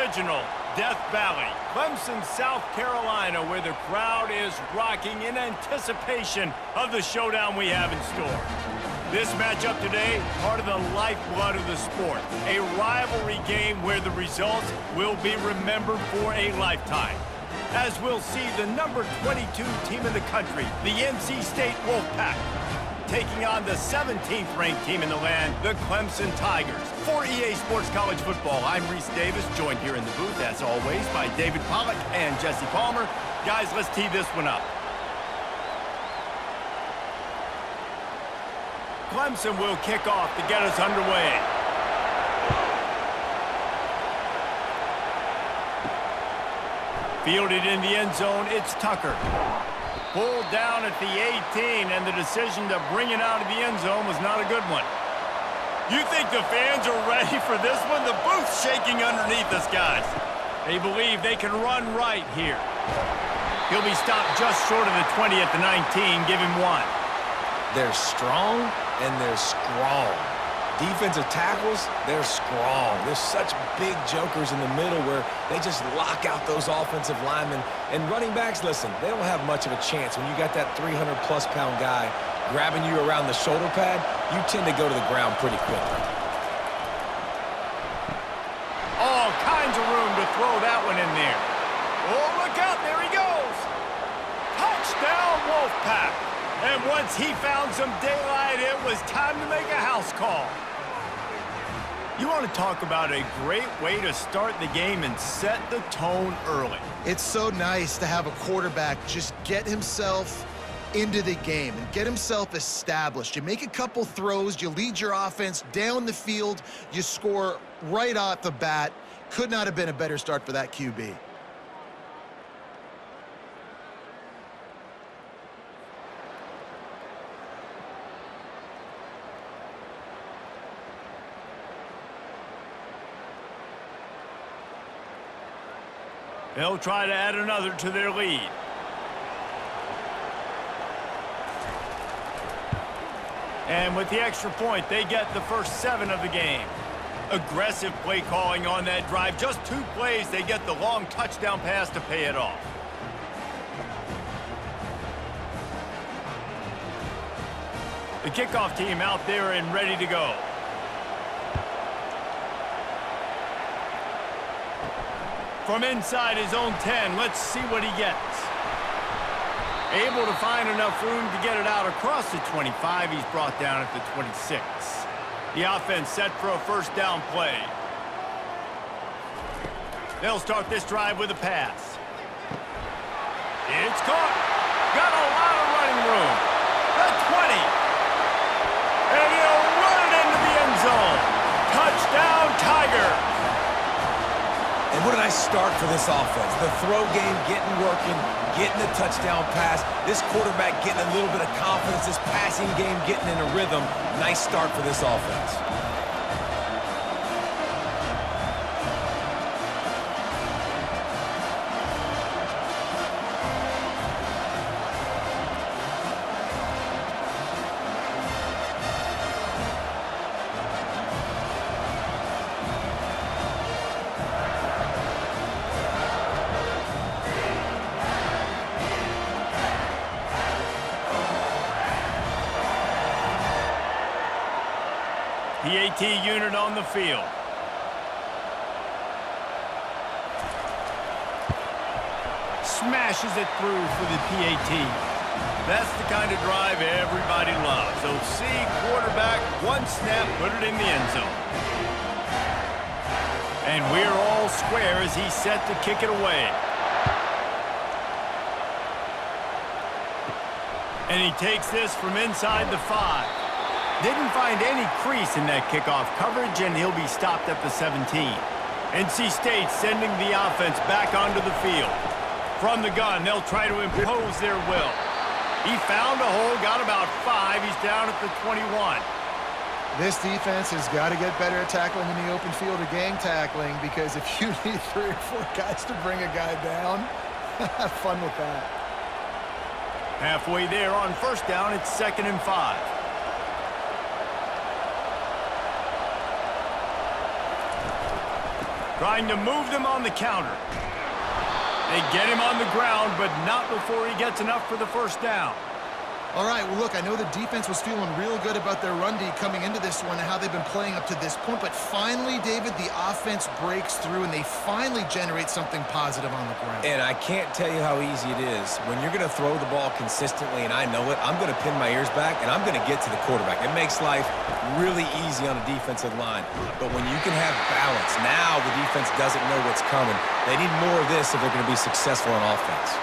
original Death Valley, Clemson, South Carolina, where the crowd is rocking in anticipation of the showdown we have in store. This matchup today, part of the lifeblood of the sport, a rivalry game where the results will be remembered for a lifetime. As we'll see the number 22 team in the country, the NC State Wolfpack, taking on the 17th ranked team in the land, the Clemson Tigers. For EA Sports College Football, I'm Reese Davis, joined here in the booth, as always, by David Pollack and Jesse Palmer. Guys, let's tee this one up. Clemson will kick off to get us underway. Fielded in the end zone, it's Tucker. Pulled down at the 18, and the decision to bring it out of the end zone was not a good one. You think the fans are ready for this one? The booth's shaking underneath us, guys. They believe they can run right here. He'll be stopped just short of the 20 at the 19. Give him one. They're strong and they're strong. Defensive tackles, they're strong. There's such big jokers in the middle where they just lock out those offensive linemen. And running backs, listen, they don't have much of a chance. When you got that 300-plus-pound guy grabbing you around the shoulder pad, you tend to go to the ground pretty quickly. All kinds of room to throw that one in there. Oh, look out, there he goes. Touchdown, Wolfpack. And once he found some daylight, it was time to make a house call. You want to talk about a great way to start the game and set the tone early. It's so nice to have a quarterback just get himself into the game and get himself established. You make a couple throws, you lead your offense down the field, you score right off the bat. Could not have been a better start for that QB. They'll try to add another to their lead. And with the extra point, they get the first 7 of the game. Aggressive play calling on that drive. Just 2 plays, they get the long touchdown pass to pay it off. The kickoff team out there and ready to go. From inside his own 10, let's see what he gets. Able to find enough room to get it out across the 25. He's brought down at the 26. The offense set for a first down play. They'll start this drive with a pass. It's caught. Got a lot of running room. The 20. And he'll run it into the end zone. Touchdown, Tigers. And what a nice start for this offense. The throw game getting working, getting the touchdown pass. This quarterback getting a little bit of confidence. This passing game getting in a rhythm. Nice start for this offense. PAT unit on the field. Smashes it through for the PAT. That's the kind of drive everybody loves. So see quarterback, one snap, put it in the end zone. And we're all square as he's set to kick it away. And he takes this from inside the 5. Didn't find any crease in that kickoff coverage, and he'll be stopped at the 17. NC State sending the offense back onto the field. From the gun, they'll try to impose their will. He found a hole, got about 5. He's down at the 21. This defense has got to get better at tackling in the open field or gang tackling, because if you need 3 or 4 guys to bring a guy down, have fun with that. Halfway there on first down, it's 2nd and 5. Trying to move them on the counter. They get him on the ground, but not before he gets enough for the first down. All right, well, look, I know the defense was feeling real good about their run D coming into this one and how they've been playing up to this point, but finally, David, the offense breaks through and they finally generate something positive on the ground. And I can't tell you how easy it is. When you're going to throw the ball consistently, and I know it, I'm going to pin my ears back, and I'm going to get to the quarterback. It makes life really easy on a defensive line. But when you can have balance, now the defense doesn't know what's coming. They need more of this if they're going to be successful on offense.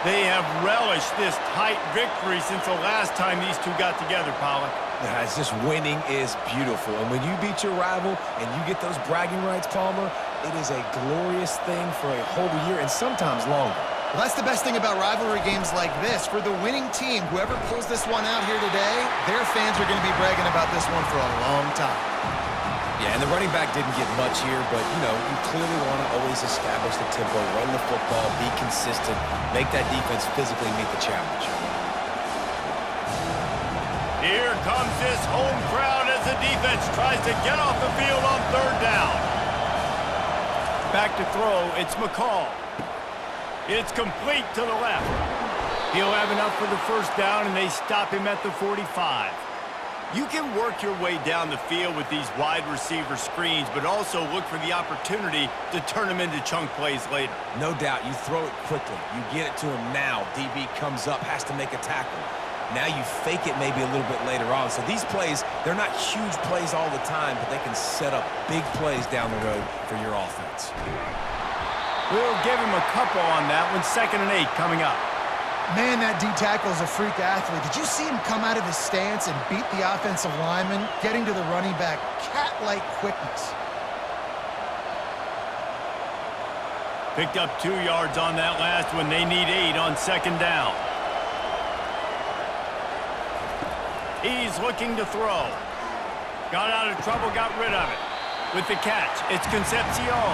They have relished this tight victory since the last time these two got together, Pollack. Yeah, it's just winning is beautiful. And when you beat your rival and you get those bragging rights, Palmer, it is a glorious thing for a whole year and sometimes longer. Well, that's the best thing about rivalry games like this. For the winning team, whoever pulls this one out here today, their fans are going to be bragging about this one for a long time. Yeah, and the running back didn't get much here, but, you know, you clearly want to always establish the tempo, run the football, be consistent, make that defense physically meet the challenge. Here comes this home crowd as the defense tries to get off the field on third down. Back to throw, it's McCall. It's complete to the left. He'll have enough for the first down, and they stop him at the 45. You can work your way down the field with these wide receiver screens, but also look for the opportunity to turn them into chunk plays later. No doubt, you throw it quickly. You get it to him now. DB comes up, has to make a tackle. Now you fake it maybe a little bit later on. So these plays, they're not huge plays all the time, but they can set up big plays down the road for your offense. We'll give him a couple on that one. 2nd and 8 coming up. Man, that D tackle is a freak athlete. Did you see him come out of his stance and beat the offensive lineman, getting to the running back? Cat-like quickness. Picked up 2 yards on that last one. They need 8 on 2nd down. He's looking to throw. Got out of trouble, got rid of it. With the catch, it's Concepcion.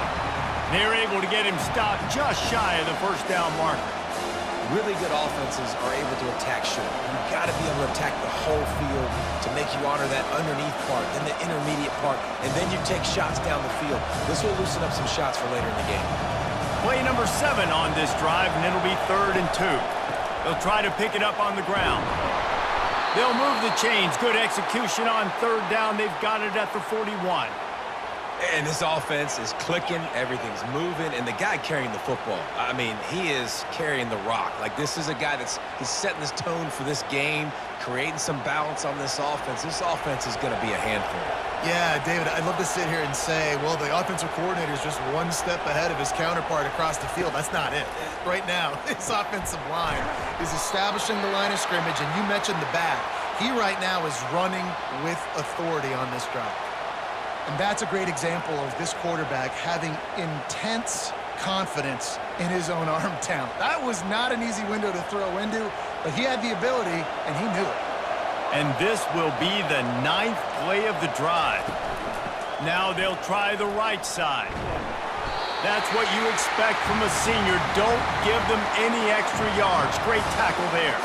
They're able to get him stopped just shy of the first down marker. Really good offenses are able to attack short. You've got to be able to attack the whole field to make you honor that underneath part, then the intermediate part, and then you take shots down the field. This will loosen up some shots for later in the game. Play number 7 on this drive, and it'll be 3rd and 2. They'll try to pick it up on the ground. They'll move the chains. Good execution on 3rd down. They've got it at the 41. And this offense is clicking, everything's moving, and the guy carrying the football, I mean, he is carrying the rock. Like, this is a guy he's setting this tone for this game, creating some balance on this offense. This offense is going to be a handful. Yeah, David, I'd love to sit here and say, well, the offensive coordinator is just one step ahead of his counterpart across the field. That's not it. Right now, his offensive line is establishing the line of scrimmage, and you mentioned the back. He right now is running with authority on this drive. And that's a great example of this quarterback having intense confidence in his own arm talent. That was not an easy window to throw into, but he had the ability, and he knew it. And this will be the 9th play of the drive. Now they'll try the right side. That's what you expect from a senior. Don't give them any extra yards. Great tackle there.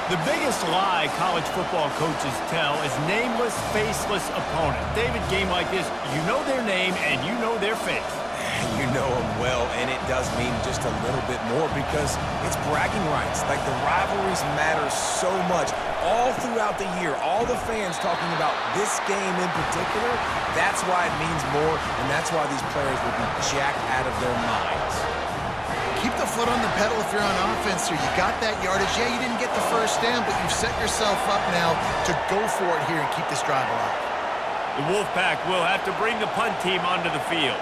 The biggest lie college football coaches tell is nameless, faceless opponent. David, game like this, you know their name and you know their face. You know them well, and it does mean just a little bit more because it's bragging rights. Like, the rivalries matter so much all throughout the year. All the fans talking about this game in particular, that's why it means more, and that's why these players will be jacked out of their minds. Keep the foot on the pedal if you're on offense here. You got that yardage. Yeah, you didn't get the first down, but you've set yourself up now to go for it here and keep this drive alive. The Wolfpack will have to bring the punt team onto the field.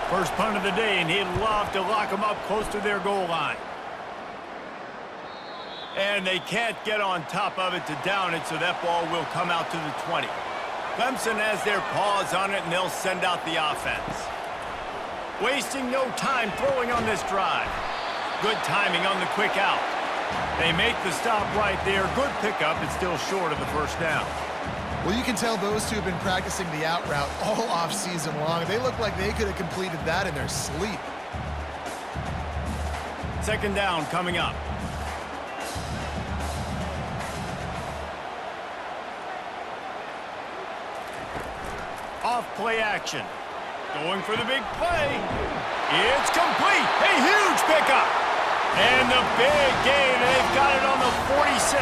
First punt of the day, and he'd love to lock them up close to their goal line. And they can't get on top of it to down it, so that ball will come out to the 20. Clemson has their paws on it, and they'll send out the offense. Wasting no time throwing on this drive. Good timing on the quick out. They make the stop right there. Good pickup. It's still short of the first down. Well, you can tell those two have been practicing the out route all off-season long. They look like they could have completed that in their sleep. 2nd down coming up. Off play action. Going for the big play. It's complete. A huge pickup. And the big gain. They've got it on the 46.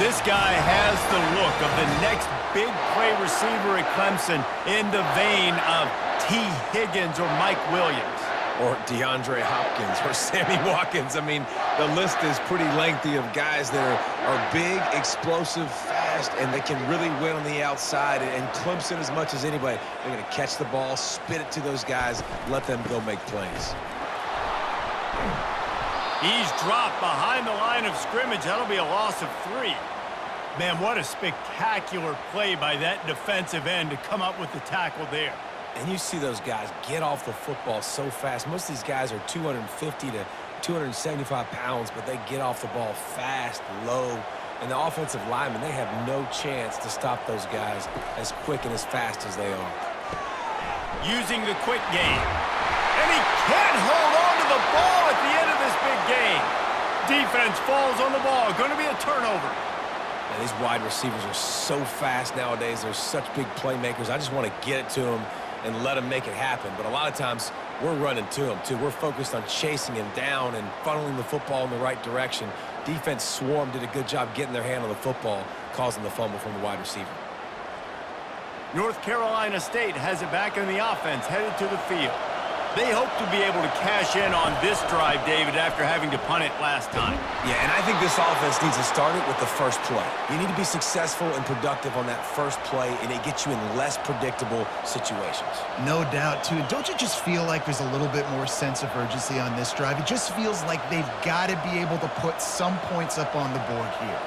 This guy has the look of the next big play receiver at Clemson in the vein of T. Higgins or Mike Williams. Or DeAndre Hopkins or Sammy Watkins. I mean, the list is pretty lengthy of guys that are big, explosive, fast, and they can really win on the outside. And Clemson, as much as anybody, they're going to catch the ball, spit it to those guys, let them go make plays. He's dropped behind the line of scrimmage. That'll be a loss of 3. Man, what a spectacular play by that defensive end to come up with the tackle there. And you see those guys get off the football so fast. Most of these guys are 250 to 275 pounds, but they get off the ball fast, low. And the offensive linemen, they have no chance to stop those guys as quick and as fast as they are. Using the quick game. And he can't hold on to the ball at the end of this big game. Defense falls on the ball. Going to be a turnover. And these wide receivers are so fast nowadays. They're such big playmakers. I just want to get it to them and let him make it happen. But a lot of times, we're running to him, too. We're focused on chasing him down and funneling the football in the right direction. Defense swarm did a good job getting their hand on the football, causing the fumble from the wide receiver. North Carolina State has it back in the offense, headed to the field. They hope to be able to cash in on this drive, David, after having to punt it last time. Yeah, and I think this offense needs to start it with the first play. You need to be successful and productive on that first play, and it gets you in less predictable situations. No doubt, too. Don't you just feel like there's a little bit more sense of urgency on this drive? It just feels like they've got to be able to put some points up on the board here.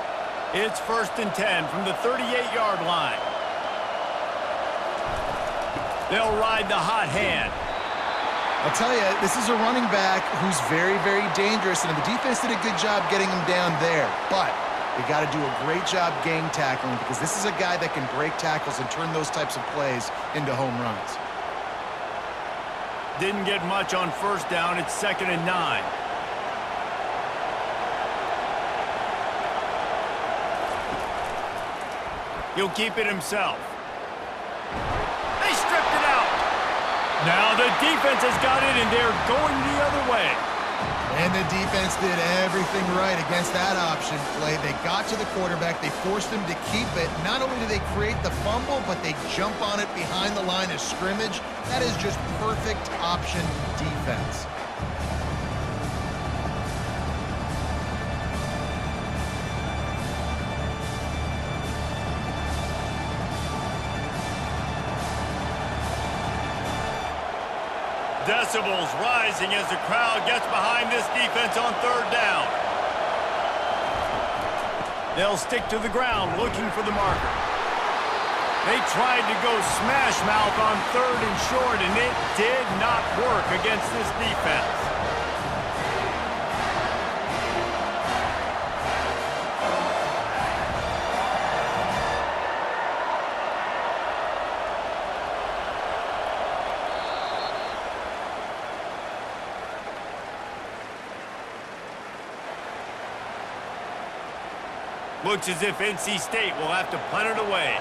It's 1st and 10 from the 38-yard line. They'll ride the hot hand. I'll tell you, this is a running back who's very, very dangerous, and the defense did a good job getting him down there. But they got to do a great job gang tackling, because this is a guy that can break tackles and turn those types of plays into home runs. Didn't get much on 1st down. It's 2nd and 9. He'll keep it himself. They stripped it out. Now the defense has got it, and they're going the other way. And the defense did everything right against that option play. They got to the quarterback. They forced him to keep it. Not only do they create the fumble, but they jump on it behind the line of scrimmage. That is just perfect option defense. Decibels rising as the crowd gets behind this defense on 3rd down. They'll stick to the ground looking for the marker. They tried to go smash mouth on 3rd and short, and it did not work against this defense. Looks as if NC State will have to punt it away.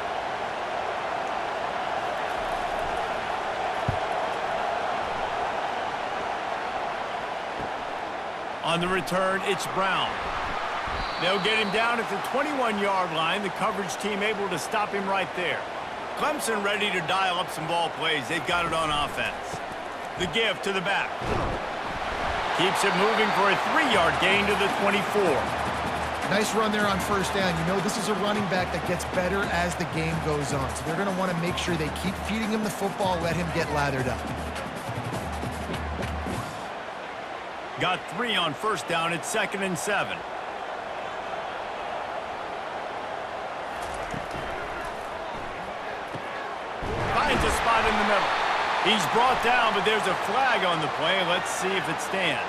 On the return, it's Brown. They'll get him down at the 21-yard line. The coverage team able to stop him right there. Clemson ready to dial up some ball plays. They've got it on offense. The give to the back. Keeps it moving for a 3-yard gain to the 24. Nice run there on 1st down. You know, this is a running back that gets better as the game goes on. So they're going to want to make sure they keep feeding him the football, let him get lathered up. Got 3 on 1st down. It's 2nd and 7. Finds a spot in the middle. He's brought down, but there's a flag on the play. Let's see if it stands.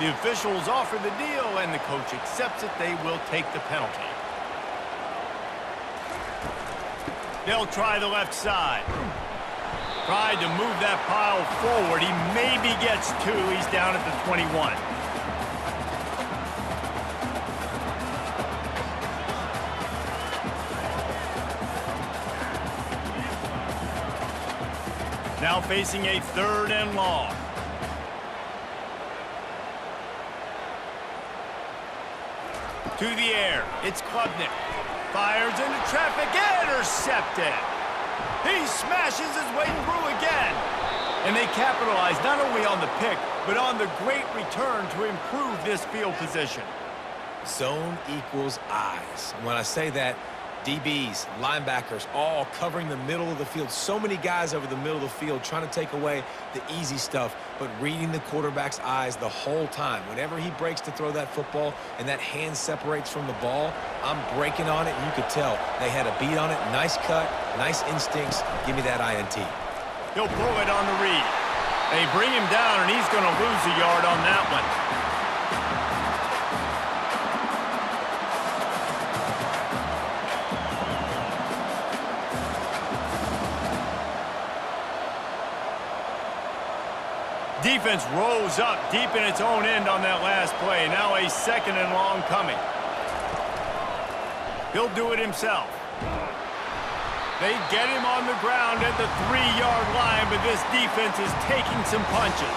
The officials offer the deal, and the coach accepts it. They will take the penalty. They'll try the left side. Tried to move that pile forward. He maybe gets 2. He's down at the 21. Now facing a 3rd and long. To the air, it's Klubnik. Fires into traffic, intercepted. He smashes his way through again. And they capitalize not only on the pick, but on the great return to improve this field position. Zone equals eyes. When I say that, DBs, linebackers, all covering the middle of the field. So many guys over the middle of the field trying to take away the easy stuff, but reading the quarterback's eyes the whole time. Whenever he breaks to throw that football and that hand separates from the ball, I'm breaking on it, and you could tell they had a beat on it. Nice cut, nice instincts. Give me that INT. He'll pull it on the read. They bring him down, and he's going to lose a yard on that one. Defense rose up deep in its own end on that last play. Now a 2nd and long coming. He'll do it himself. They get him on the ground at the 3-yard line, but this defense is taking some punches.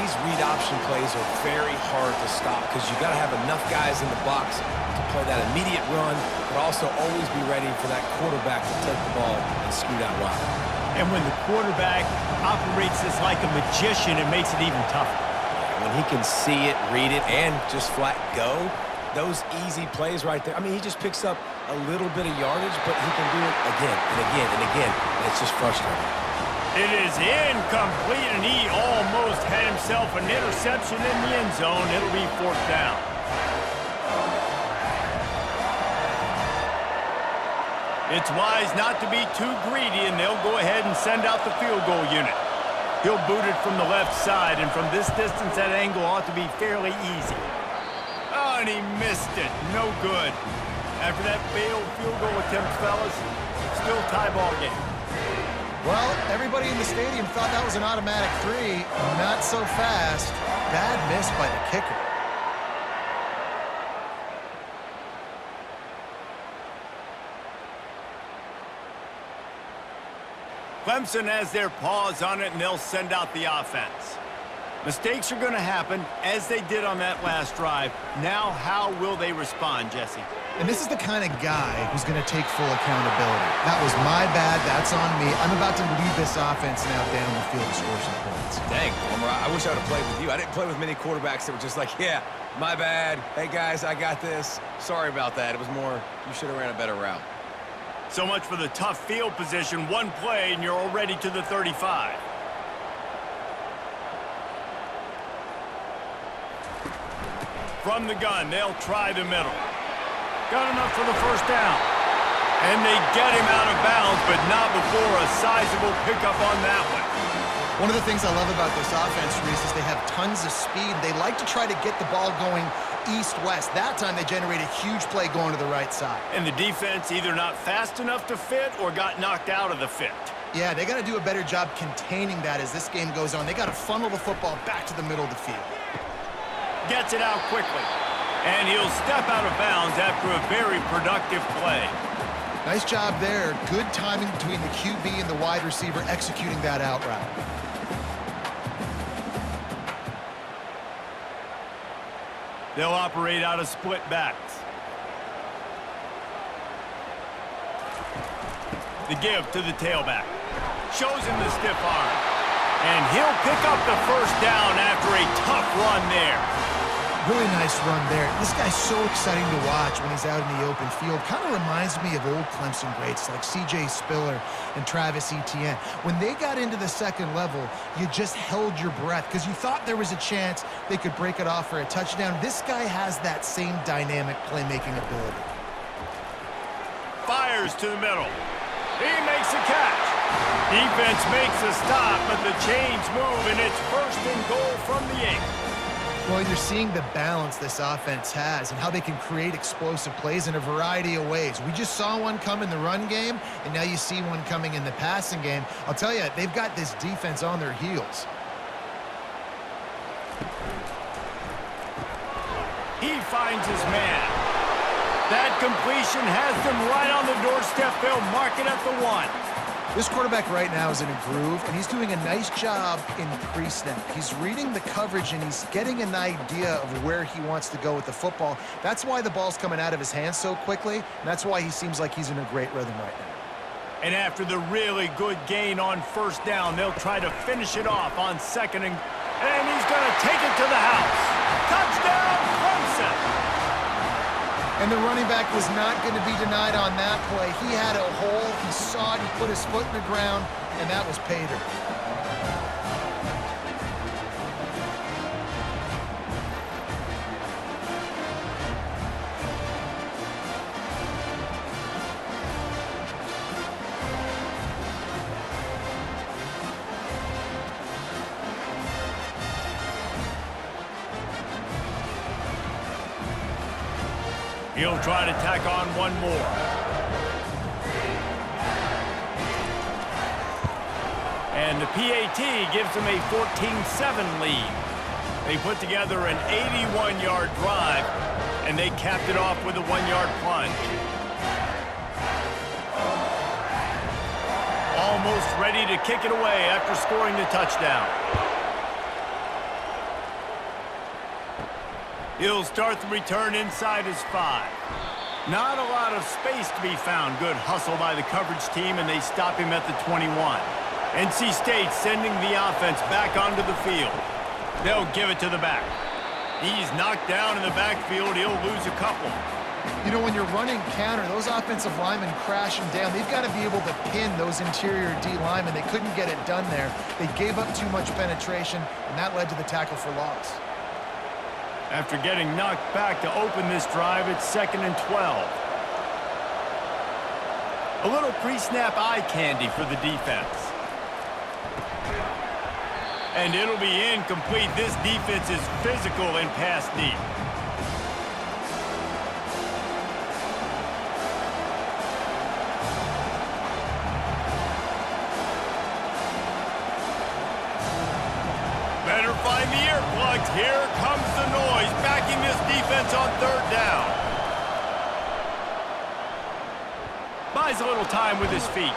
These read option plays are very hard to stop because you got to have enough guys in the box to play that immediate run, but also always be ready for that quarterback to take the ball and scoot out wide. And when the quarterback operates this like a magician, it makes it even tougher. When he can see it, read it, and just flat go, those easy plays right there. I mean, he just picks up a little bit of yardage, but he can do it again and again and again, and it's just frustrating. It is incomplete, and he almost had himself an interception in the end zone. It'll be 4th down. It's wise not to be too greedy, and they'll go ahead and send out the field goal unit. He'll boot it from the left side, and from this distance, that angle ought to be fairly easy. Oh, and he missed it. No good. After that failed field goal attempt, fellas, still tie ball game. Well, everybody in the stadium thought that was an automatic 3. Not so fast. Bad miss by the kicker. Clemson has their paws on it, and they'll send out the offense. Mistakes are going to happen, as they did on that last drive. Now, how will they respond, Jesse? And this is the kind of guy who's going to take full accountability. That was my bad. That's on me. I'm about to lead this offense now down the field to score some points. Dang, Homer, I wish I would have played with you. I didn't play with many quarterbacks that were just like, yeah, my bad. Hey, guys, I got this. Sorry about that. It was more, you should have ran a better route. So much for the tough field position. One play, and you're already to the 35. From the gun, they'll try the middle. Got enough for the 1st down. And they get him out of bounds, but not before a sizable pickup on that one. One of the things I love about this offense, Reese, is they have tons of speed. They like to try to get the ball going east-west. That time they generate a huge play going to the right side. And the defense either not fast enough to fit or got knocked out of the fit. Yeah, they got to do a better job containing that as this game goes on. They got to funnel the football back to the middle of the field. Gets it out quickly. And he'll step out of bounds after a very productive play. Nice job there. Good timing between the QB and the wide receiver executing that out route. They'll operate out of split backs. The give to the tailback. Shows him the stiff arm. And he'll pick up the 1st down after a tough run there. Really nice run there. This guy's so exciting to watch when he's out in the open field. Kind of reminds me of old Clemson greats like C.J. Spiller and Travis Etienne. When they got into the 2nd level, you just held your breath because you thought there was a chance they could break it off for a touchdown. This guy has that same dynamic playmaking ability. Fires to the middle. He makes a catch. Defense makes a stop, but the chains move, and it's 1st and goal from the 8. Well, you're seeing the balance this offense has and how they can create explosive plays in a variety of ways. We just saw one come in the run game, and now you see one coming in the passing game. I'll tell you, they've got this defense on their heels. He finds his man. That completion has them right on the doorstep. They'll mark it at the 1. This quarterback right now is in a groove, and he's doing a nice job in pre-snap. He's reading the coverage, and he's getting an idea of where he wants to go with the football. That's why the ball's coming out of his hands so quickly, and that's why he seems like he's in a great rhythm right now. And after the really good gain on first down, they'll try to finish it off on second and he's going to take it to the house. Touchdown, Clemson! And the running back was not going to be denied on that play. He had a hole, he saw it, he put his foot in the ground, and that was pay dirt. He'll try to tack on one more. And the PAT gives them a 14-7 lead. They put together an 81-yard drive, and they capped it off with a 1-yard plunge. Almost ready to kick it away after scoring the touchdown. He'll start the return inside his 5. Not a lot of space to be found. Good hustle by the coverage team, and they stop him at the 21. NC State sending the offense back onto the field. They'll give it to the back. He's knocked down in the backfield. He'll lose a couple. You know, when you're running counter, those offensive linemen crashing down, they've got to be able to pin those interior D linemen. They couldn't get it done there. They gave up too much penetration, and that led to the tackle for loss. After getting knocked back to open this drive, it's 2nd and 12. A little pre-snap eye candy for the defense. And it'll be incomplete. This defense is physical and pass deep. Better find the earplugs. Here comes the noise, backing this defense on 3rd down. Buys a little time with his feet.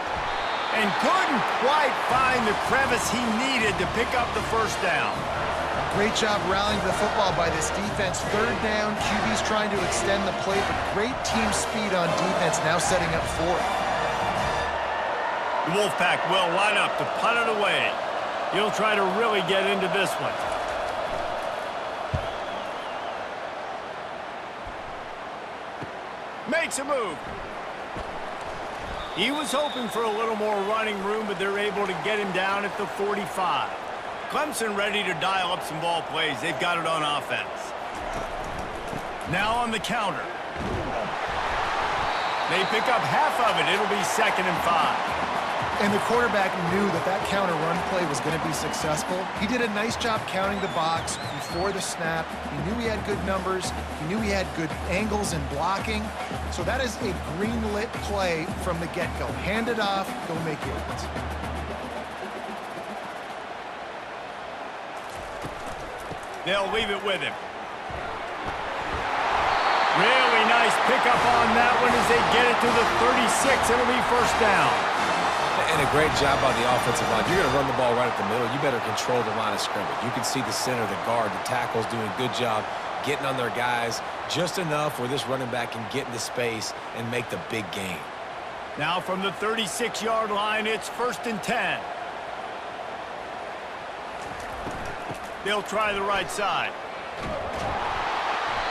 And couldn't quite find the crevice he needed to pick up the first down. Great job rallying to the football by this defense. 3rd down, QB's trying to extend the play, but great team speed on defense, now setting up 4th. The Wolfpack will line up to punt it away. He'll try to really get into this one. Makes a move. He was hoping for a little more running room, but they're able to get him down at the 45. Clemson ready to dial up some ball plays. They've got it on offense. Now on the counter. They pick up half of it. It'll be 2nd and 5. And the quarterback knew that that counter run play was going to be successful. He did a nice job counting the box before the snap. He knew he had good numbers. He knew he had good angles and blocking. So that is a green-lit play from the get-go. Hand it off, go make yards. They'll leave it with him. Really nice pickup on that one as they get it to the 36. It'll be 1st down. And a great job by the offensive line. You're going to run the ball right at the middle. You better control the line of scrimmage. You can see the center, the guard, the tackles doing a good job getting on their guys just enough where this running back can get into space and make the big gain. Now from the 36-yard line, it's 1st and 10. They'll try the right side.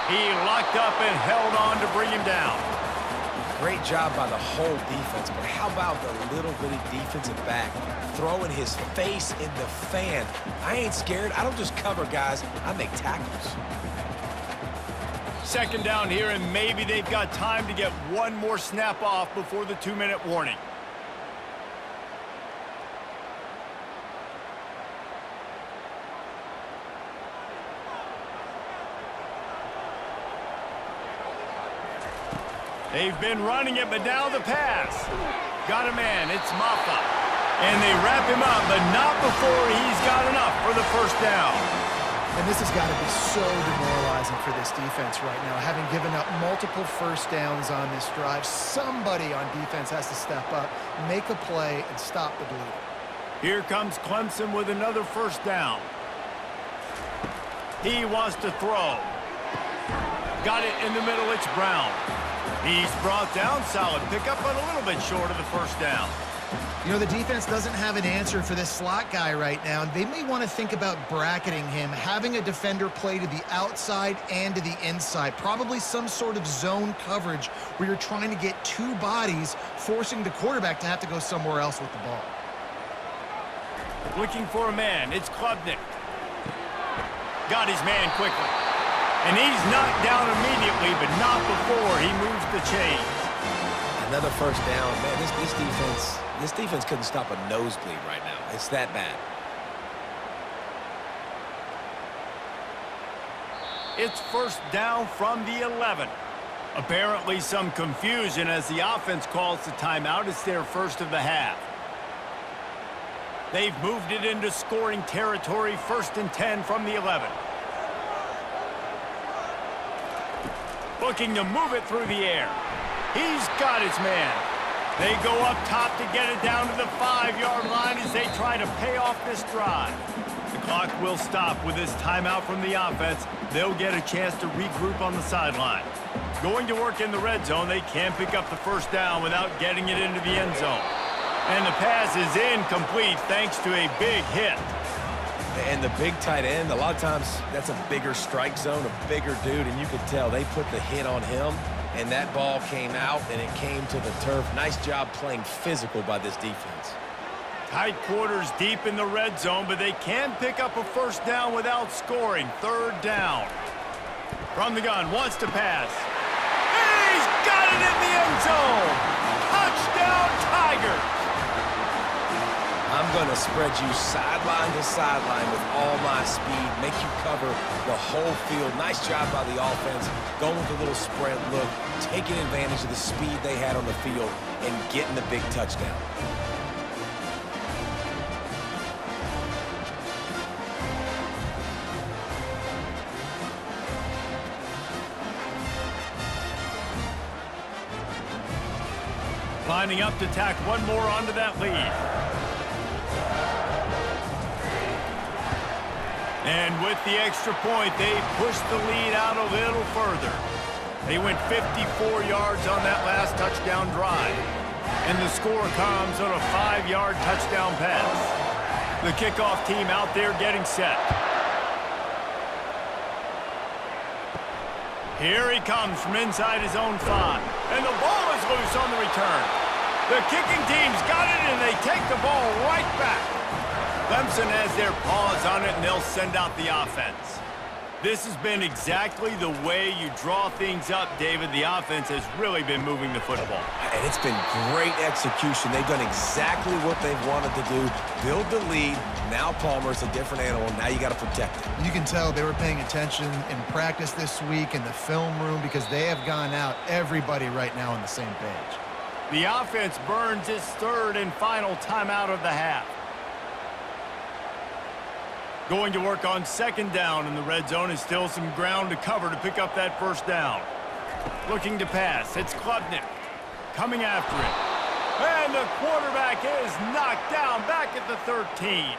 He locked up and held on to bring him down. Great job by the whole defense, but how about the little bitty defensive back throwing his face in the fan? I ain't scared. I don't just cover guys. I make tackles. 2nd down here, and maybe they've got time to get one more snap off before the 2-minute warning. They've been running it, but now the pass. Got a man, it's Maffa. And they wrap him up, but not before he's got enough for the 1st down. And this has got to be so demoralizing for this defense right now, having given up multiple first downs on this drive. Somebody on defense has to step up, make a play, and stop the bleeding. Here comes Clemson with another first down. He wants to throw. Got it in the middle, it's Brown. He's brought down, solid pickup, but a little bit short of the first down. You know, the defense doesn't have an answer for this slot guy right now. They may want to think about bracketing him, having a defender play to the outside and to the inside. Probably some sort of zone coverage where you're trying to get two bodies, forcing the quarterback to have to go somewhere else with the ball. Looking for a man, it's Klubnik. Got his man quickly. And he's knocked down immediately, but not before he moves the chains. Another first down. Man, this defense couldn't stop a nosebleed right now. It's that bad. It's first down from the 11. Apparently some confusion as the offense calls the timeout. It's their first of the half. They've moved it into scoring territory, 1st and 10 from the 11. Looking to move it through the air. He's got his man. They go up top to get it down to the 5-yard line as they try to pay off this drive. The clock will stop with this timeout from the offense. They'll get a chance to regroup on the sideline. Going to work in the red zone, they can't pick up the first down without getting it into the end zone. And the pass is incomplete thanks to a big hit. And the big tight end, a lot of times that's a bigger strike zone, a bigger dude, and you could tell they put the hit on him, and that ball came out, and it came to the turf. Nice job playing physical by this defense. Tight quarters deep in the red zone, but they can pick up a first down without scoring. 3rd down. From the gun, wants to pass. He's got it in the end zone! Touchdown, Tigers! I'm going to spread you sideline to sideline with all my speed, make you cover the whole field. Nice job by the offense, going with a little spread look, taking advantage of the speed they had on the field, and getting the big touchdown. Lining up to tack one more onto that lead. And with the extra point, they pushed the lead out a little further. They went 54 yards on that last touchdown drive. And the score comes on a 5-yard touchdown pass. The kickoff team out there getting set. Here he comes from inside his own 5. And the ball is loose on the return. The kicking team's got it, and they take the ball right back. Clemson has their paws on it, and they'll send out the offense. This has been exactly the way you draw things up, David. The offense has really been moving the football. And it's been great execution. They've done exactly what they've wanted to do. Build the lead. Now Palmer's a different animal. Now you got to protect it. You can tell they were paying attention in practice this week in the film room because they have gone out, everybody right now on the same page. The offense burns its 3rd and final timeout of the half. Going to work on 2nd down in the red zone is still some ground to cover to pick up that first down. Looking to pass, it's Klubnik. Coming after it. And the quarterback is knocked down back at the 13.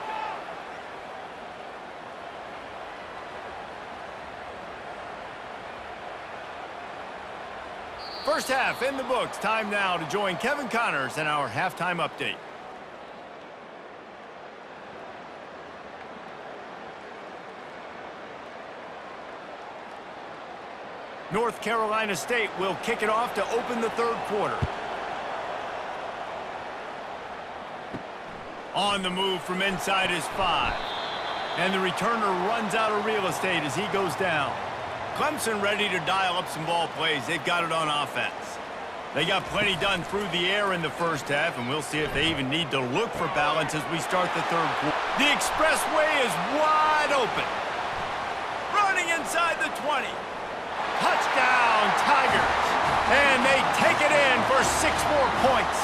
First half in the books. Time now to join Kevin Connors in our halftime update. North Carolina State will kick it off to open the 3rd quarter. On the move from inside his 5. And the returner runs out of real estate as he goes down. Clemson ready to dial up some ball plays. They've got it on offense. They got plenty done through the air in the first half, and we'll see if they even need to look for balance as we start the 3rd quarter. The expressway is wide open. Running inside the 20. Touchdown, Tigers. And they take it in for 6 more points.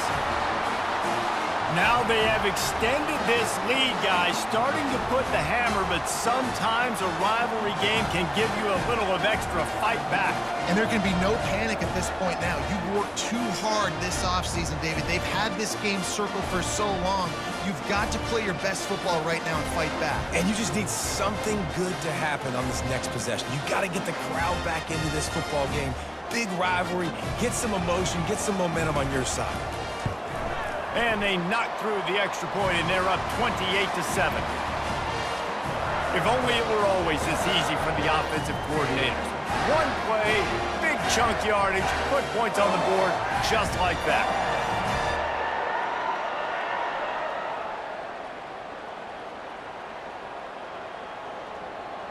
Now they have extended this lead, guys, starting to put the hammer, but sometimes a rivalry game can give you a little of extra fight back. And there can be no panic at this point now. You worked too hard this offseason, David. They've had this game circled for so long. You've got to play your best football right now and fight back. And you just need something good to happen on this next possession. You got to get the crowd back into this football game. Big rivalry, get some emotion, get some momentum on your side. And they knock through the extra point, and they're up 28-7. If only it were always this easy for the offensive coordinators. One play, big chunk yardage, put points on the board just like that.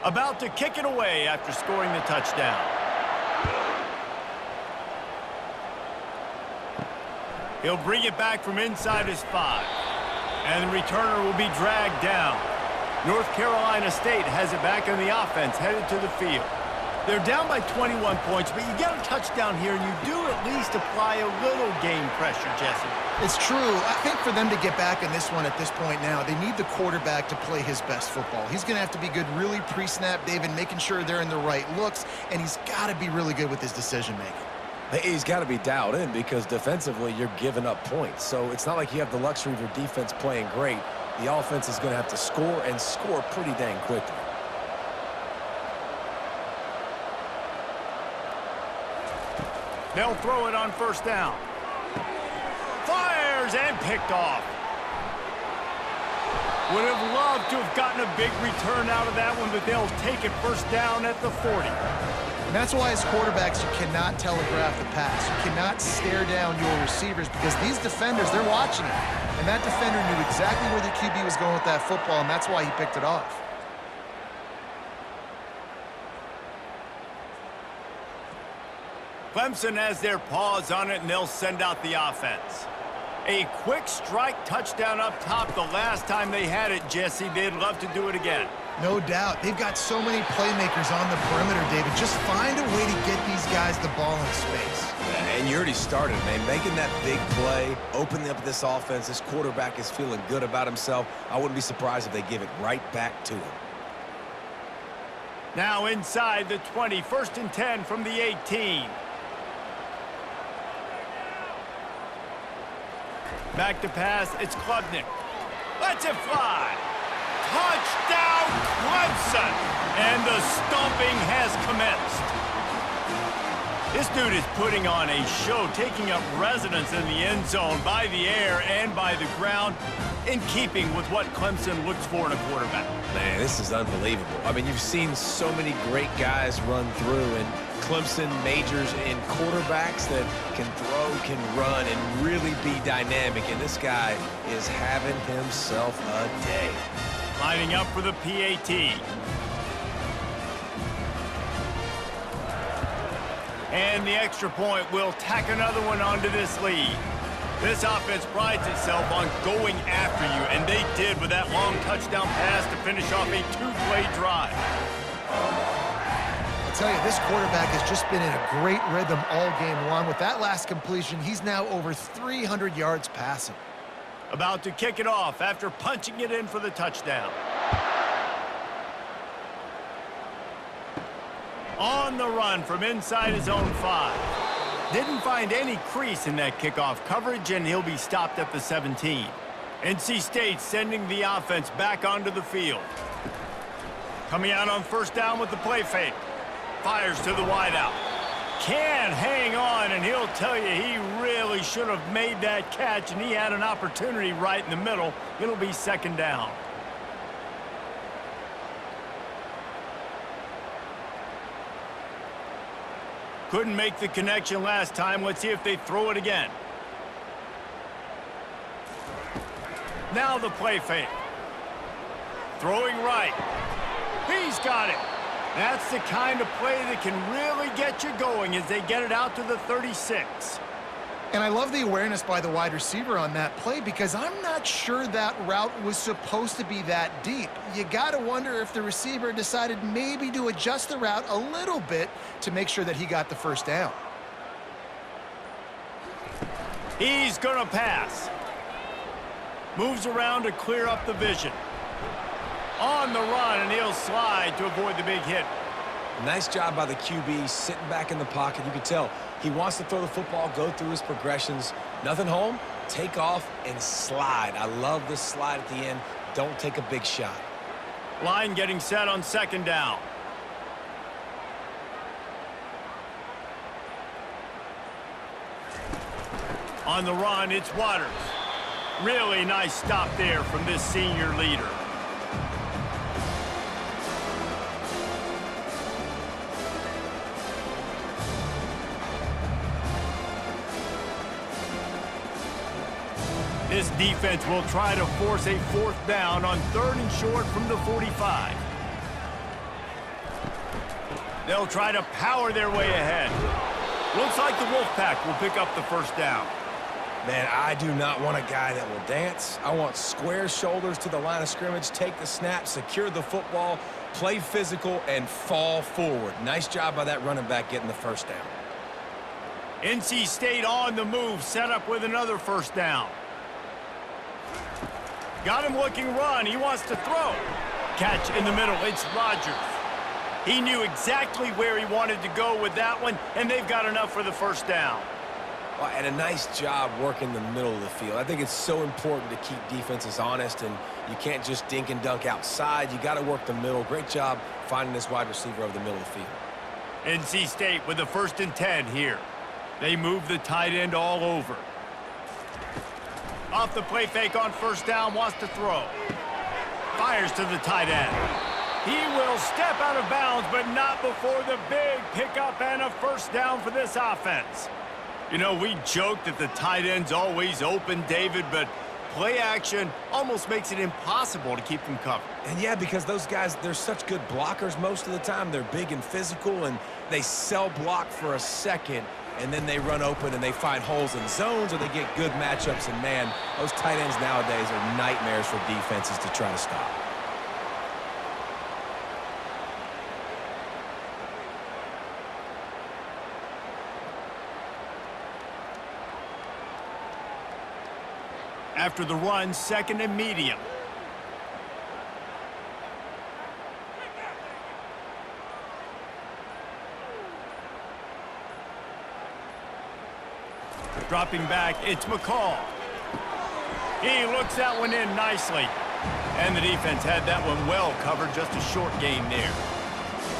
About to kick it away after scoring the touchdown. He'll bring it back from inside his 5. And the returner will be dragged down. North Carolina State has it back on the offense, headed to the field. They're down by 21 points, but you get a touchdown here, and you do at least apply a little game pressure, Jesse. It's true. I think for them to get back in this one at this point now, they need the quarterback to play his best football. He's going to have to be good really pre-snap, David, making sure they're in the right looks, and he's got to be really good with his decision-making. He's got to be dialed in because defensively you're giving up points. So it's not like you have the luxury of your defense playing great. The offense is going to have to score and score pretty dang quickly. They'll throw it on first down. Fires and picked off. Would have loved to have gotten a big return out of that one, but they'll take it first down at the 40. And that's why as quarterbacks, you cannot telegraph the pass. You cannot stare down your receivers because these defenders, they're watching it. And that defender knew exactly where the QB was going with that football, and that's why he picked it off. Clemson has their paws on it, and they'll send out the offense. A quick strike touchdown up top the last time they had it, Jesse. They'd love to do it again. No doubt. They've got so many playmakers on the perimeter, David. Just find a way to get these guys the ball in space. And you already started, man. Making that big play, opening up this offense. This quarterback is feeling good about himself. I wouldn't be surprised if they give it right back to him. Now inside the 20, 1st and 10 from the 18. Back to pass, it's Klubnik. Lets it fly. Touchdown, Clemson! And the stomping has commenced. This dude is putting on a show, taking up residence in the end zone by the air and by the ground, in keeping with what Clemson looks for in a quarterback. Man, this is unbelievable. I mean, you've seen so many great guys run through, and Clemson majors in quarterbacks that can throw, can run, and really be dynamic. And this guy is having himself a day. Lining up for the PAT. And the extra point will tack another one onto this lead. This offense prides itself on going after you, and they did with that long touchdown pass to finish off a 2-play drive. I'll tell you, this quarterback has just been in a great rhythm all game long. With that last completion, he's now over 300 yards passing. About to kick it off after punching it in for the touchdown. On the run from inside his own 5. Didn't find any crease in that kickoff coverage, and he'll be stopped at the 17. NC State sending the offense back onto the field. Coming out on first down with the play fake. Fires to the wideout. Can hang on, and he'll tell you he really should have made that catch, and he had an opportunity right in the middle. It'll be 2nd down. Couldn't make the connection last time. Let's see if they throw it again. Now the play fake. Throwing right. He's got it. That's the kind of play that can really get you going as they get it out to the 36. And I love the awareness by the wide receiver on that play because I'm not sure that route was supposed to be that deep. You got to wonder if the receiver decided maybe to adjust the route a little bit to make sure that he got the first down. He's going to pass. Moves around to clear up the vision. On the run, and he'll slide to avoid the big hit. Nice job by the QB, sitting back in the pocket. You can tell he wants to throw the football, go through his progressions. Nothing home, take off and slide. I love the slide at the end. Don't take a big shot. Line getting set on second down. On the run, it's Waters. Really nice stop there from this senior leader. This defense will try to force a fourth down on 3rd and short from the 45. They'll try to power their way ahead. Looks like the Wolfpack will pick up the first down. Man, I do not want a guy that will dance. I want square shoulders to the line of scrimmage, take the snap, secure the football, play physical, and fall forward. Nice job by that running back getting the first down. NC State on the move, set up with another first down. Got him looking run. He wants to throw. Catch in the middle. It's Rodgers. He knew exactly where he wanted to go with that one, and they've got enough for the first down. Well, and a nice job working the middle of the field. I think it's so important to keep defenses honest, and you can't just dink and dunk outside. You got to work the middle. Great job finding this wide receiver over the middle of the field. NC State with the 1st and 10 here. They move the tight end all over. Off the play fake on first down, wants to throw. Fires to the tight end. He will step out of bounds, but not before the big pickup and a first down for this offense. You know, we joke that the tight end's always open, David, but play action almost makes it impossible to keep them covered. And yeah, because those guys, they're such good blockers most of the time. They're big and physical, and they sell block for a second, and then they run open and they find holes in zones, or they get good matchups. And man, those tight ends nowadays are nightmares for defenses to try to stop. After the run, 2nd and medium. Dropping back, it's McCall. He looks that one in nicely. And the defense had that one well covered, just a short gain there.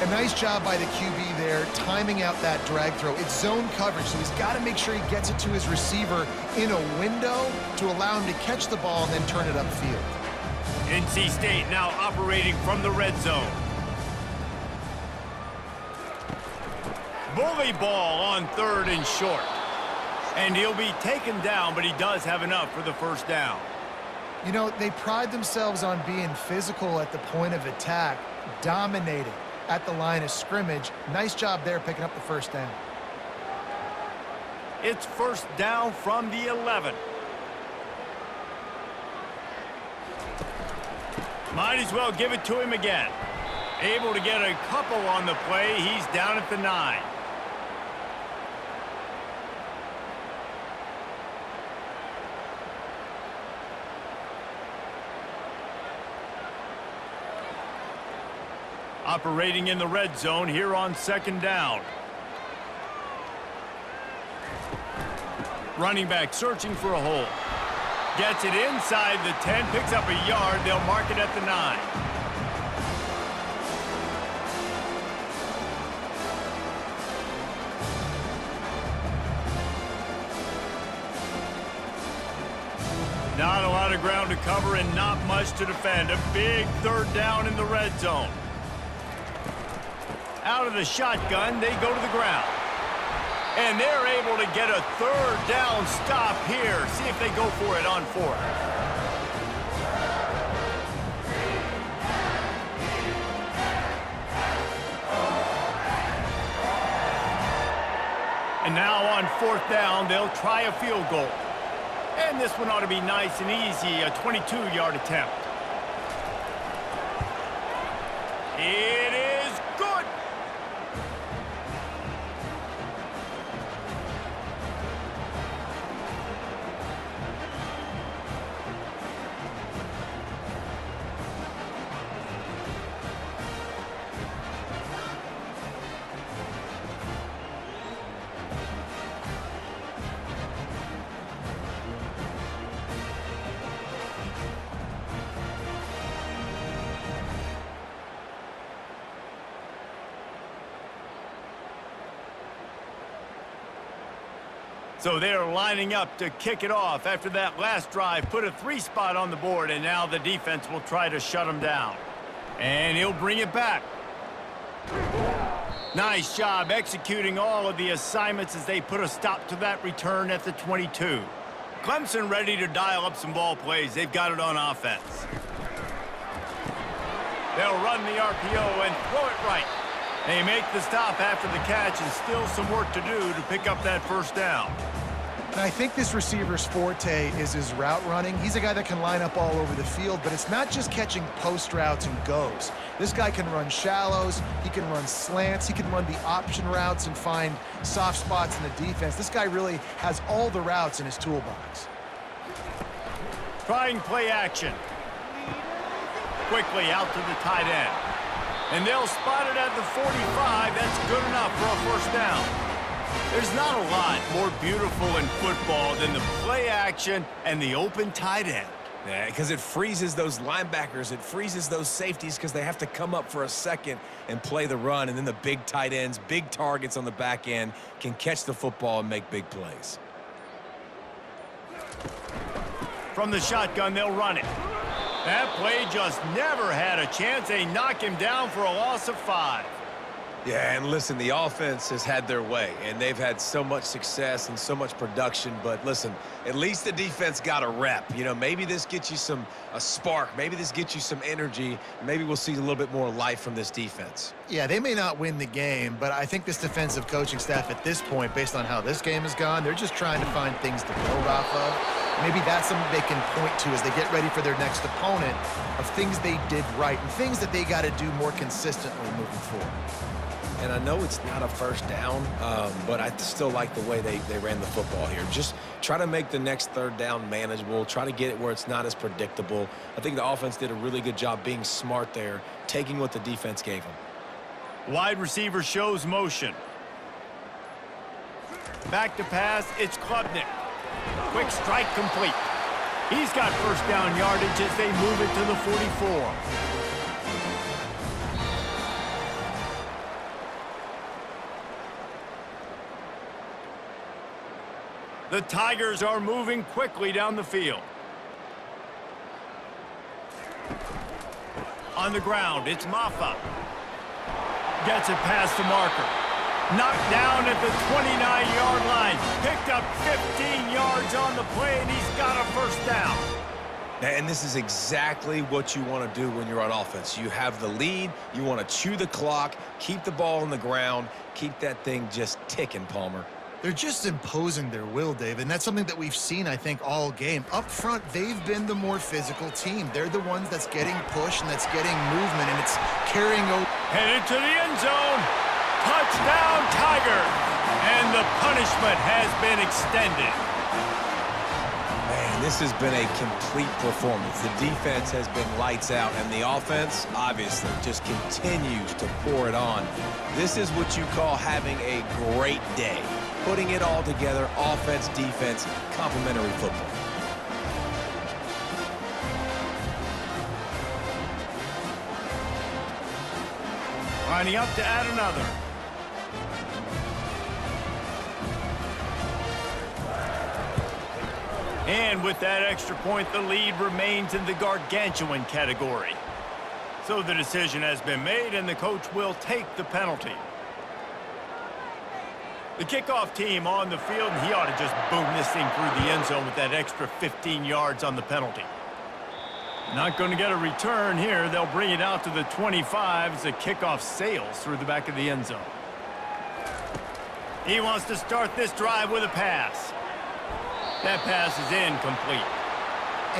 A nice job by the QB there, timing out that drag throw. It's zone coverage, so he's got to make sure he gets it to his receiver in a window to allow him to catch the ball and then turn it upfield. NC State now operating from the red zone. Bully ball on 3rd and short. And he'll be taken down, but he does have enough for the first down. You know, they pride themselves on being physical at the point of attack, dominating at the line of scrimmage. Nice job there picking up the first down. It's first down from the 11. Might as well give it to him again. Able to get a couple on the play. He's down at the 9. Operating in the red zone here on 2nd down. Running back searching for a hole. Gets it inside the 10, picks up a yard. They'll mark it at the 9. Not a lot of ground to cover and not much to defend. A big 3rd down in the red zone. Out of the shotgun, they go to the ground. And they're able to get a 3rd down stop here. See if they go for it on 4th. And now on 4th down, they'll try a field goal. And this one ought to be nice and easy, a 22-yard attempt. It is good. So they're lining up to kick it off after that last drive. Put a 3-spot on the board, and now the defense will try to shut them down. And he'll bring it back. Nice job executing all of the assignments as they put a stop to that return at the 22. Clemson ready to dial up some ball plays. They've got it on offense. They'll run the RPO and throw it right. They make the stop after the catch, and still some work to do to pick up that first down. And I think this receiver's forte is his route running. He's a guy that can line up all over the field, but it's not just catching post routes and goes. This guy can run shallows, he can run slants, he can run the option routes and find soft spots in the defense. This guy really has all the routes in his toolbox. Trying play action. Quickly out to the tight end. And they'll spot it at the 45. That's good enough for a first down. There's not a lot more beautiful in football than the play action and the open tight end. Yeah, because it freezes those linebackers. It freezes those safeties because they have to come up for a second and play the run. And then the big tight ends, big targets on the back end can catch the football and make big plays. From the shotgun, they'll run it. That play just never had a chance. They knock him down for a loss of 5. Yeah, and listen, the offense has had their way, and they've had so much success and so much production. But listen, at least the defense got a rep. You know, maybe this gets you a spark. Maybe this gets you some energy. Maybe we'll see a little bit more life from this defense. Yeah, they may not win the game, but I think this defensive coaching staff at this point, based on how this game has gone, they're just trying to find things to build off of. Maybe that's something they can point to as they get ready for their next opponent, of things they did right and things that they got to do more consistently moving forward. And I know it's not a first down, but I still like the way they ran the football here. Just try to make the next third down manageable. Try to get it where it's not as predictable. I think the offense did a really good job being smart there, taking what the defense gave them. Wide receiver shows motion. Back to pass, it's Klubnik. Quick strike complete. He's got first down yardage as they move it to the 44. The Tigers are moving quickly down the field. On the ground, it's Maffa. Gets it past the marker. Knocked down at the 29-yard line. Picked up 15 yards on the play, and he's got a first down. And this is exactly what you want to do when you're on offense. You have the lead. You want to chew the clock, keep the ball on the ground, keep that thing just ticking, Palmer. They're just imposing their will, Dave, and that's something that we've seen, I think, all game. Up front, they've been the more physical team. They're the ones that's getting pushed and that's getting movement, and it's carrying over. Headed to the end zone. Touchdown, Tigers. And the punishment has been extended. Man, this has been a complete performance. The defense has been lights out, and the offense, obviously, just continues to pour it on. This is what you call having a great day. Putting it all together, offense, defense, complementary football. Lining up to add another. And with that extra point, the lead remains in the gargantuan category. So the decision has been made, and the coach will take the penalty. The kickoff team on the field, and he ought to just boom this thing through the end zone with that extra 15 yards on the penalty. Not going to get a return here. They'll bring it out to the 25 as the kickoff sails through the back of the end zone. He wants to start this drive with a pass. That pass is incomplete.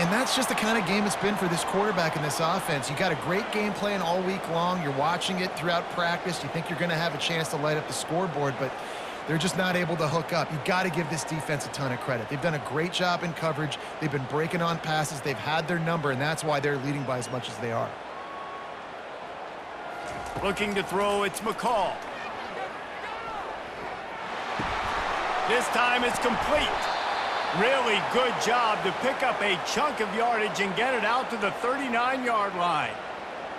And that's just the kind of game it's been for this quarterback in this offense. You got a great game plan all week long. You're watching it throughout practice. You think you're going to have a chance to light up the scoreboard, but they're just not able to hook up. You've got to give this defense a ton of credit. They've done a great job in coverage. They've been breaking on passes. They've had their number, and that's why they're leading by as much as they are. Looking to throw, it's McCall. This time it's complete. Really good job to pick up a chunk of yardage and get it out to the 39-yard line.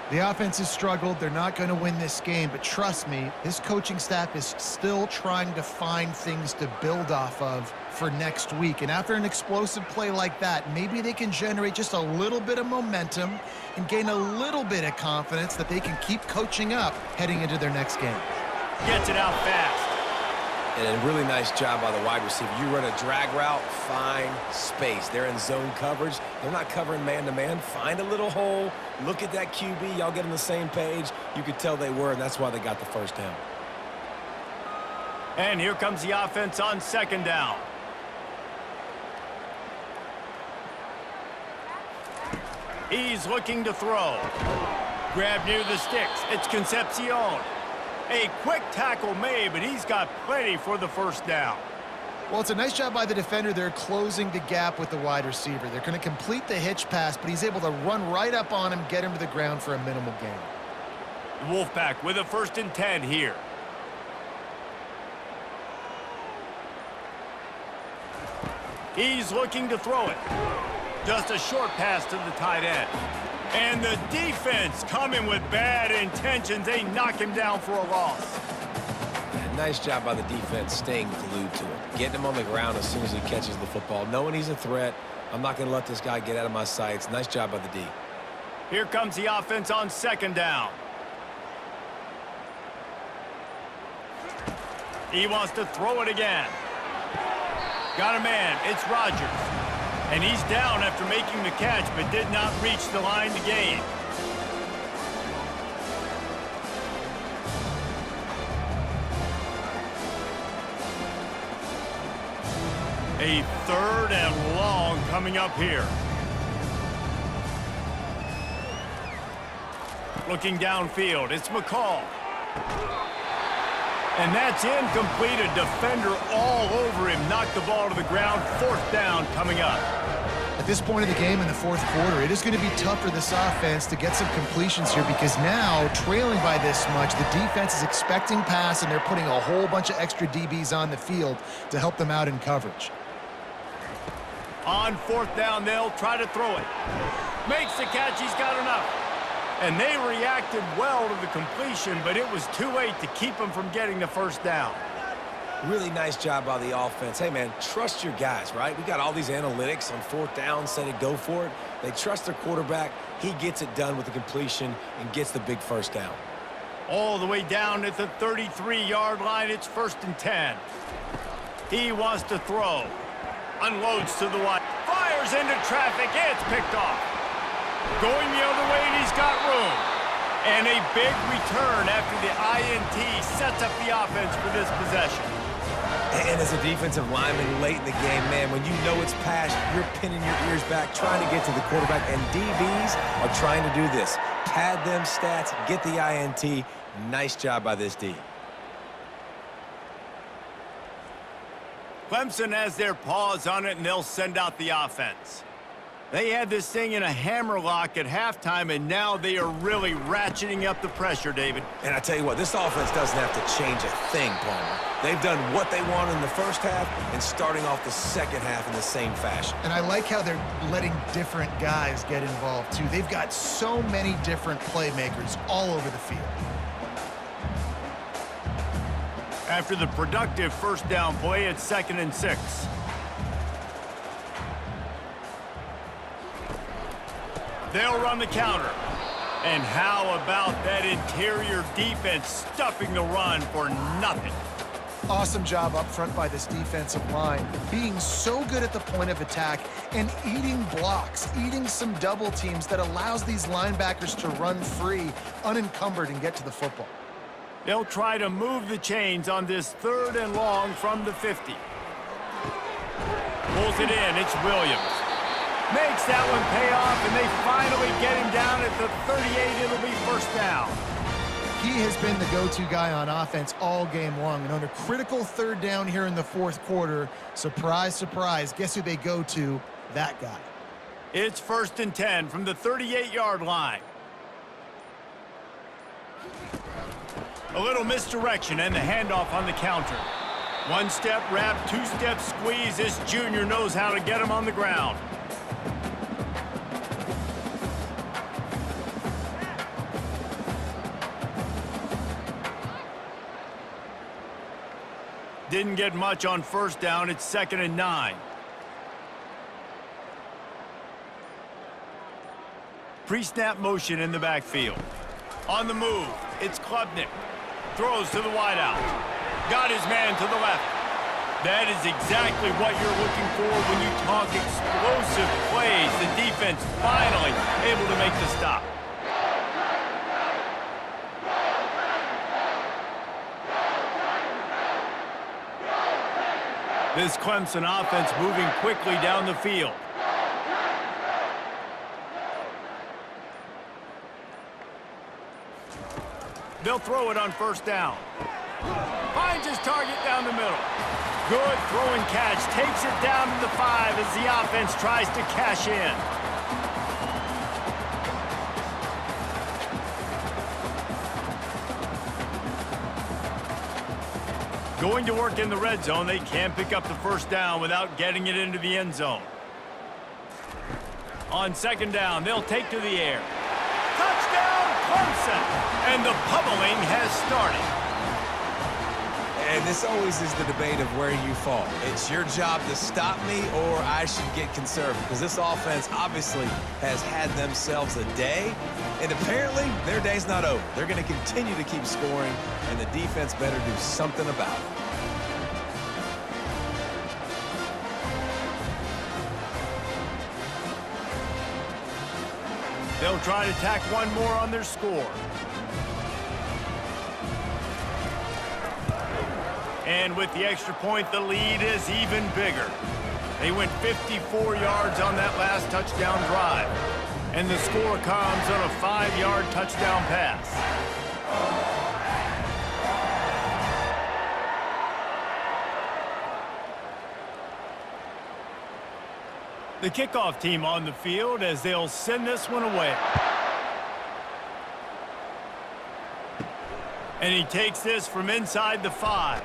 The offense has struggled. They're not going to win this game, but trust me, his coaching staff is still trying to find things to build off of for next week. And after an explosive play like that, maybe they can generate just a little bit of momentum and gain a little bit of confidence that they can keep coaching up heading into their next game. Gets it out fast. And a really nice job by the wide receiver. You run a drag route, find space. They're in zone coverage. They're not covering man-to-man. Find a little hole. Look at that QB. Y'all get on the same page. You could tell they were, and that's why they got the first down. And here comes the offense on second down. He's looking to throw. Grab near the sticks. It's Concepcion. A quick tackle made, but he's got plenty for the first down. Well, it's a nice job by the defender. They're closing the gap with the wide receiver. They're going to complete the hitch pass, but he's able to run right up on him, get him to the ground for a minimal gain. Wolfpack with a 1st and 10 here. He's looking to throw it. Just a short pass to the tight end. And the defense coming with bad intentions. They knock him down for a loss. Nice job by the defense staying glued to him. Getting him on the ground as soon as he catches the football. Knowing he's a threat. I'm not going to let this guy get out of my sights. Nice job by the D. Here comes the offense on second down. He wants to throw it again. Got a man. It's Rodgers. And he's down after making the catch, but did not reach the line to gain. A 3rd and long coming up here. Looking downfield, it's McCall. And that's incomplete. A defender all over him. Knocked the ball to the ground. 4th down coming up. At this point of the game in the 4th quarter, it is going to be tough for this offense to get some completions here because now, trailing by this much, the defense is expecting pass and they're putting a whole bunch of extra DBs on the field to help them out in coverage. On 4th down, they'll try to throw it. Makes the catch. He's got enough. And they reacted well to the completion, but it was too late to keep them from getting the first down. Really nice job by the offense. Hey, man, trust your guys, right? We got all these analytics on 4th down, say to go for it. They trust their quarterback. He gets it done with the completion and gets the big first down. All the way down at the 33-yard line, it's 1st and 10. He wants to throw. Unloads to the wide. Fires into traffic. It's picked off. Going the other way, and he's got room. And a big return after the INT sets up the offense for this possession. And as a defensive lineman late in the game, man, when you know it's past, you're pinning your ears back, trying to get to the quarterback. And DBs are trying to do this. Pad them stats, get the INT. Nice job by this D. Clemson has their paws on it, and they'll send out the offense. They had this thing in a hammerlock at halftime, and now they are really ratcheting up the pressure, David. And I tell you what, this offense doesn't have to change a thing, Palmer. They've done what they wanted in the first half and starting off the second half in the same fashion. And I like how they're letting different guys get involved, too. They've got so many different playmakers all over the field. After the productive first down play, it's 2nd and 6. They'll run the counter. And how about that interior defense stuffing the run for nothing? Awesome job up front by this defensive line, being so good at the point of attack and eating blocks, eating some double teams that allows these linebackers to run free, unencumbered, and get to the football. They'll try to move the chains on this 3rd and long from the 50. Pulls it in. It's Williams. Makes that one pay off, and they finally get him down at the 38. It'll be 1st down. He has been the go-to guy on offense all game long, and on a critical 3rd down here in the 4th quarter, surprise, surprise, guess who they go to? That guy. It's 1st and 10 from the 38-yard line. A little misdirection and the handoff on the counter. 1-step wrap, 2-step squeeze. This junior knows how to get him on the ground. Didn't get much on first down. It's 2nd and 9. Pre-snap motion in the backfield. On the move, it's Klubnik. Throws to the wideout. Got his man to the left. That is exactly what you're looking for when you talk explosive plays. The defense finally able to make the stop. This Clemson offense moving quickly down the field. They'll throw it on first down. Finds his target down the middle. Good throwing catch. Takes it down to the 5 as the offense tries to cash in. Going to work in the red zone. They can't pick up the first down without getting it into the end zone. On 2nd down, they'll take to the air. Touchdown, Clemson! And the pummeling has started. And this always is the debate of where you fall. It's your job to stop me or I should get conservative, because this offense obviously has had themselves a day, and apparently their day's not over. They're going to continue to keep scoring, and the defense better do something about it. They'll try to tack one more on their score. And with the extra point, the lead is even bigger. They went 54 yards on that last touchdown drive. And the score comes on a 5-yard touchdown pass. The kickoff team on the field as they'll send this one away. And he takes this from inside the 5.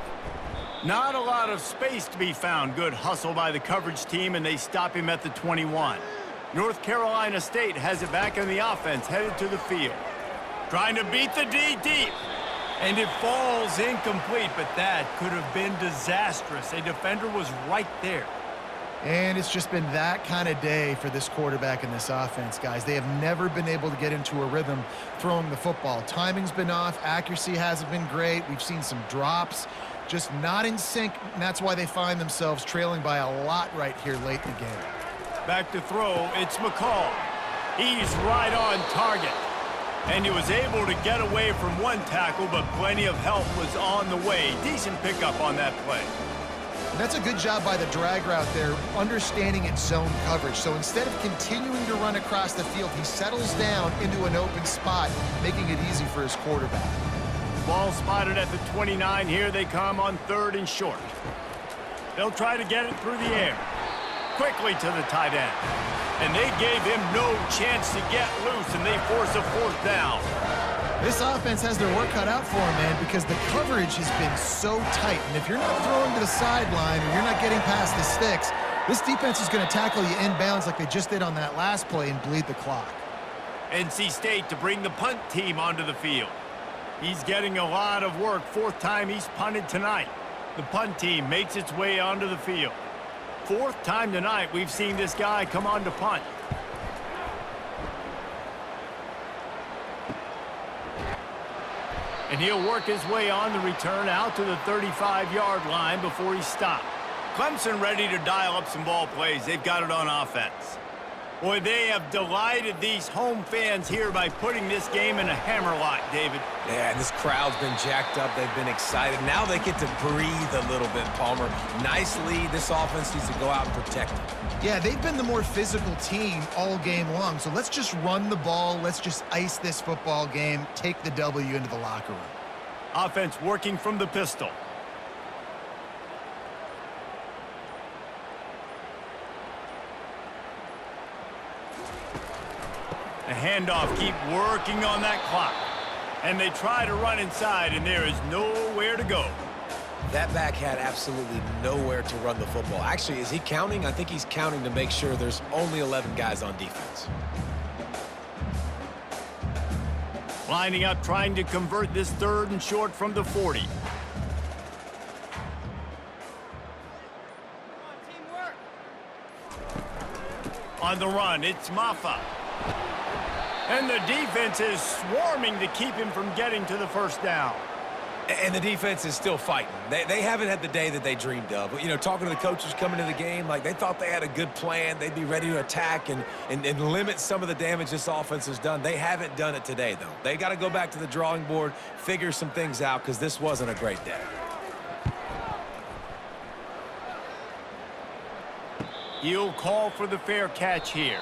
Not a lot of space to be found. Good hustle by the coverage team, and they stop him at the 21. North Carolina State has it back in the offense, headed to the field. Trying to beat the D deep. And it falls incomplete, but that could have been disastrous. A defender was right there. And it's just been that kind of day for this quarterback and this offense, guys. They have never been able to get into a rhythm throwing the football. Timing's been off. Accuracy hasn't been great. We've seen some drops. Just not in sync, and that's why they find themselves trailing by a lot right here late in the game. Back to throw, it's McCall. He's right on target. And he was able to get away from one tackle, but plenty of help was on the way. Decent pickup on that play. And that's a good job by the drag route there, understanding its zone coverage. So instead of continuing to run across the field, he settles down into an open spot, making it easy for his quarterback. Ball spotted at the 29. Here they come on 3rd and short. They'll try to get it through the air. Quickly to the tight end. And they gave him no chance to get loose, and they force a 4th down. This offense has their work cut out for him, man, because the coverage has been so tight. And if you're not throwing to the sideline or you're not getting past the sticks, this defense is going to tackle you inbounds like they just did on that last play and bleed the clock. NC State to bring the punt team onto the field. He's getting a lot of work. 4th time he's punted tonight. The punt team makes its way onto the field. 4th time tonight we've seen this guy come on to punt. And he'll work his way on the return out to the 35-yard line before he's stopped. Clemson ready to dial up some ball plays. They've got it on offense. Boy, they have delighted these home fans here by putting this game in a hammerlock, David. Yeah, and this crowd's been jacked up. They've been excited. Now they get to breathe a little bit, Palmer. Nice lead. This offense needs to go out and protect it. Yeah, they've been the more physical team all game long. So let's just run the ball. Let's just ice this football game, take the W into the locker room. Offense working from the pistol. The handoff, keep working on that clock. And they try to run inside, and there is nowhere to go. That back had absolutely nowhere to run the football. Actually, is he counting? I think he's counting to make sure there's only 11 guys on defense. Lining up, trying to convert this 3rd and short from the 40. On the run, it's Maffa. And the defense is swarming to keep him from getting to the first down. And the defense is still fighting. They haven't had the day that they dreamed of. You know, talking to the coaches coming into the game, like they thought they had a good plan. They'd be ready to attack and limit some of the damage this offense has done. They haven't done it today, though. They got to go back to the drawing board, figure some things out, because this wasn't a great day. He'll call for the fair catch here.